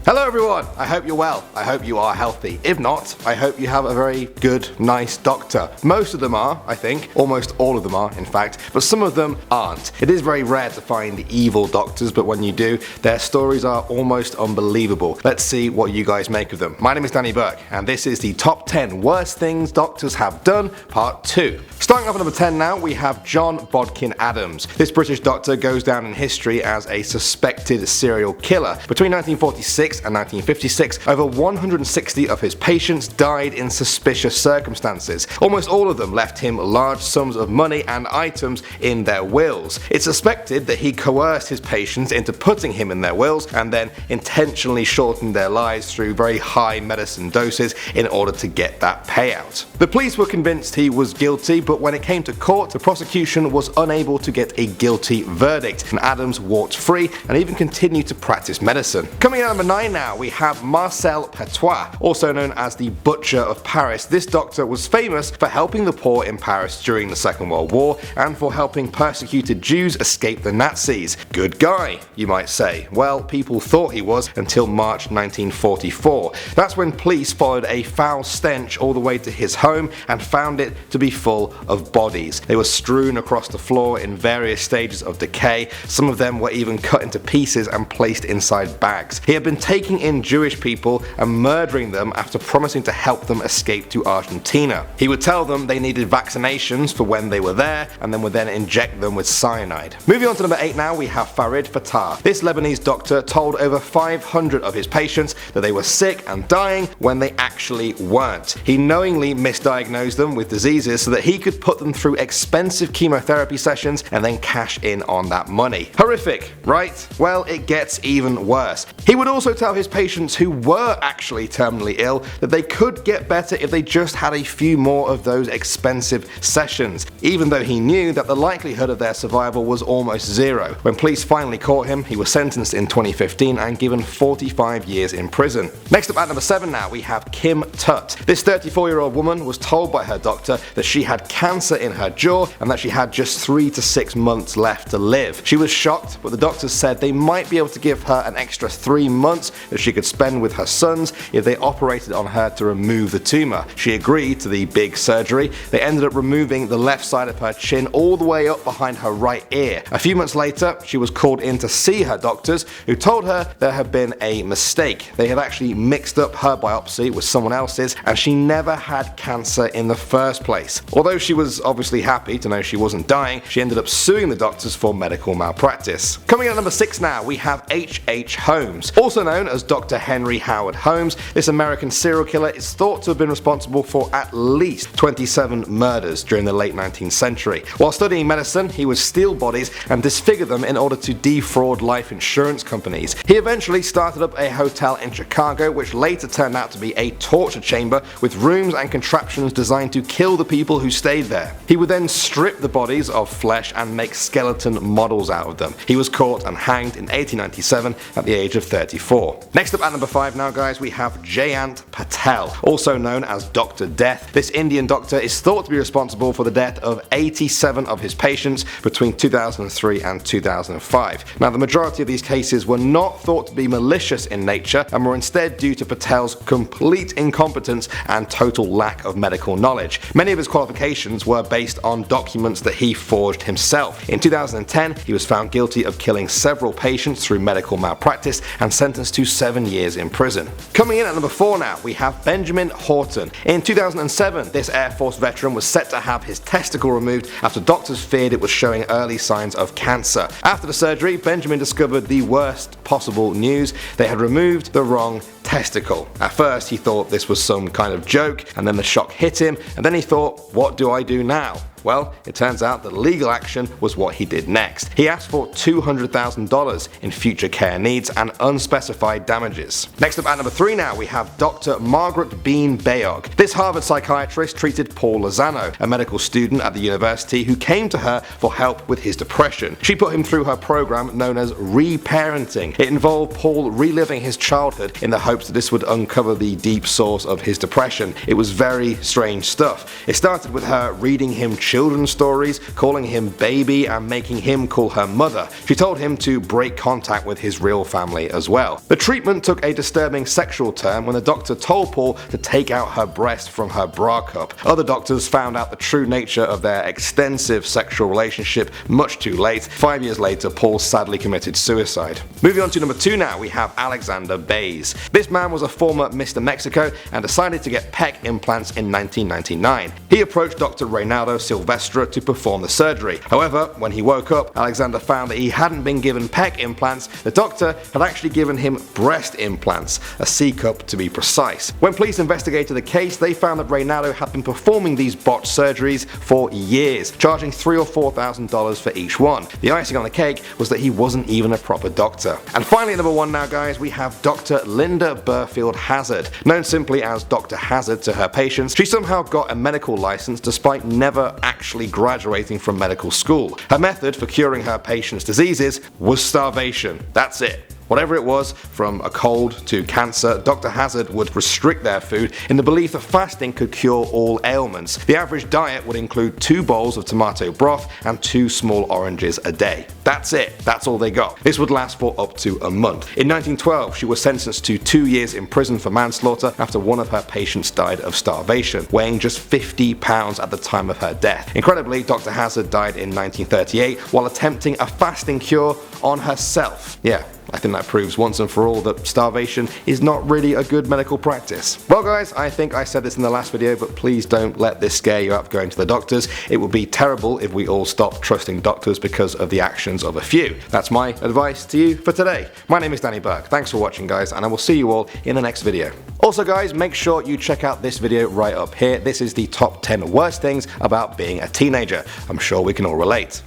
Hello everyone, I hope you're well, I hope you are healthy. If not, I hope you have a very good, nice doctor. Most of them are, I think, almost all of them are in fact, but some of them aren't. It is very rare to find evil doctors, but when you do, their stories are almost unbelievable. Let's see what you guys make of them. My name is Danny Burke, and this is the top 10 worst things doctors have done, part 2. Starting off at number 10 now, we have John Bodkin Adams. This British doctor goes down in history as a suspected serial killer. Between 1946 and 1956, over 160 of his patients died in suspicious circumstances. Almost all of them left him large sums of money and items in their wills. It's suspected that he coerced his patients into putting him in their wills and then intentionally shortened their lives through very high medicine doses in order to get that payout. The police were convinced he was guilty, but when it came to court, the prosecution was unable to get a guilty verdict, and Adams walked free and even continued to practice medicine. Coming in at number 9 now, we have Marcel Petiot, also known as the Butcher of Paris. This doctor was famous for helping the poor in Paris during the Second World War and for helping persecuted Jews escape the Nazis. Good guy, you might say. Well, people thought he was until March 1944. That's when police followed a foul stench all the way to his home and found it to be full of bodies. They were strewn across the floor in various stages of decay. Some of them were even cut into pieces and placed inside bags. He had been taking in Jewish people and murdering them after promising to help them escape to Argentina. He would tell them they needed vaccinations for when they were there and then would then inject them with cyanide. Moving on to number 8 now, we have Farid Fata. This Lebanese doctor told over 500 of his patients that they were sick and dying when they actually weren't. He knowingly misdiagnosed them with diseases so that he could put them through expensive chemotherapy sessions and then cash in on that money. Horrific, right? Well, it gets even worse. He would also tell his patients who were actually terminally ill that they could get better if they just had a few more of those expensive sessions, even though he knew that the likelihood of their survival was almost zero. When police finally caught him, he was sentenced in 2015 and given 45 years in prison. Next up at number 7 now, we have Kim Tutt. This 34-year-old woman was told by her doctor that she had cancer in her jaw and that she had just 3 to 6 months left to live. She was shocked, but the doctors said they might be able to give her an extra 3 months that she could spend with her sons if they operated on her to remove the tumour. She agreed to the big surgery. They ended up removing the left side of her chin all the way up behind her right ear. A few months later, she was called in to see her doctors, who told her there had been a mistake. They had actually mixed up her biopsy with someone else's, and she never had cancer in the first place. Although she was obviously happy to know she wasn't dying, she ended up suing the doctors for medical malpractice. Coming in at number 6 now, we have H.H. Holmes. Also known as Dr. Henry Howard Holmes, this American serial killer is thought to have been responsible for at least 27 murders during the late 19th century. While studying medicine, he would steal bodies and disfigure them in order to defraud life insurance companies. He eventually started up a hotel in Chicago, which later turned out to be a torture chamber with rooms and contraptions designed to kill the people who stayed there. He would then strip the bodies of flesh and make skeleton models out of them. He was caught and hanged in 1897 at the age of 34. Next up at number 5 now guys, we have Jayant Patel, also known as Dr. Death. This Indian doctor is thought to be responsible for the death of 87 of his patients between 2003 and 2005. Now the majority of these cases were not thought to be malicious in nature and were instead due to Patel's complete incompetence and total lack of medical knowledge. Many of his qualifications were based on documents that he forged himself. In 2010, he was found guilty of killing several patients through medical malpractice and sentenced to 7 years in prison. Coming in at number 4 now, we have Benjamin Houghton. In 2007, this Air Force veteran was set to have his testicle removed after doctors feared it was showing early signs of cancer. After the surgery, Benjamin discovered the worst possible news: they had removed the wrong testicle. At first he thought this was some kind of joke, and then the shock hit him, and then he thought, what do I do now? Well, it turns out that legal action was what he did next. He asked for $200,000 in future care needs and unspecified damages. Next up at number 3 now, we have Dr. Margaret Bean-Bayog. This Harvard psychiatrist treated Paul Lozano, a medical student at the university who came to her for help with his depression. She put him through her program known as reparenting. It involved Paul reliving his childhood in the hopes that this would uncover the deep source of his depression. It was very strange stuff. It started with her reading him children's children's stories, calling him baby and making him call her mother. She told him to break contact with his real family as well. The treatment took a disturbing sexual turn when the doctor told Paul to take out her breast from her bra cup. Other doctors found out the true nature of their extensive sexual relationship much too late. 5 years later, Paul sadly committed suicide. Moving on to number 2 now, we have Alexander Baez. This man was a former Mr. Mexico and decided to get pec implants in 1999. He approached Dr. Reynaldo Silvestre to perform the surgery. However, when he woke up, Alexander found that he hadn't been given pec implants. The doctor had actually given him breast implants, a C-cup to be precise. When police investigated the case, they found that Reynaldo had been performing these botched surgeries for years, charging $3,000 or $4,000 for each one. The icing on the cake was that he wasn't even a proper doctor. And finally, number 1 now, guys, we have Dr. Linda Burfield Hazard. Known simply as Dr. Hazard to her patients, she somehow got a medical license despite never actually graduating from medical school. Her method for curing her patients' diseases was starvation. That's it. Whatever it was, from a cold to cancer, Dr. Hazard would restrict their food in the belief that fasting could cure all ailments. The average diet would include 2 bowls of tomato broth and 2 small oranges a day. That's it. That's all they got. This would last for up to a month. In 1912, she was sentenced to 2 years in prison for manslaughter after one of her patients died of starvation, weighing just 50 pounds at the time of her death. Incredibly, Dr. Hazard died in 1938 while attempting a fasting cure on herself. Yeah. I think that proves once and for all that starvation is not really a good medical practice. Well guys, I think I said this in the last video, but please don't let this scare you up going to the doctors. It would be terrible if we all stopped trusting doctors because of the actions of a few. That's my advice to you for today. My name is Danny Burke. Thanks for watching guys, and I will see you all in the next video. Also guys, make sure you check out this video right up here. This is the top 10 worst things about being a teenager. I'm sure we can all relate.